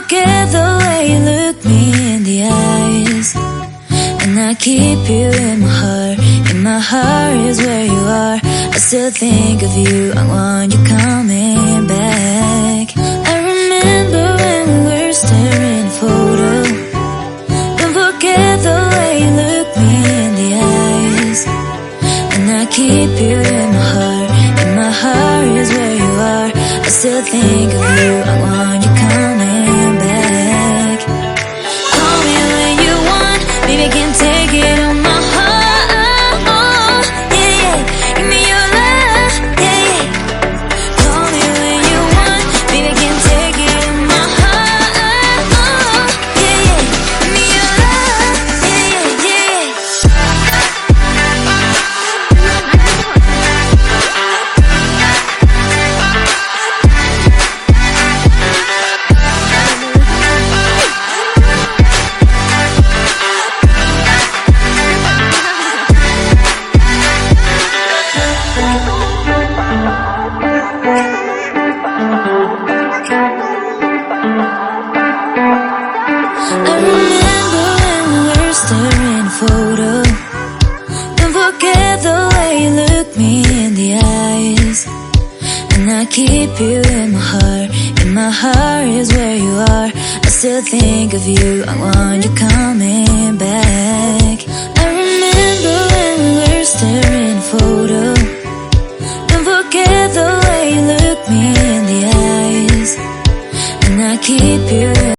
forget the way you look me in the eyes. And I keep you in my heart. In my heart is where you are. I still think of you. I want you coming back. I remember when we were staring at a photo. Don't forget the way you look me in the eyes. And I keep you in my heart. In my heart is where you are. I still think of you. I want you coming back. Call me when you want. Baby, I can't take it on my heart. Yeah, yeah. Give me your love. Yeah, yeah. Call me when you want. Baby, I can't take it on my heart. Yeah, yeah. Give me your love. Yeah, yeah, yeah. I remember when we were staring at a photo. Don't forget the way you look me in the eyes. And I keep you in my heart. In my heart is where you are. I still think of you. I want you coming back. I remember when we were staring at a photo. Don't forget the way you look me in the eyes. And I keep you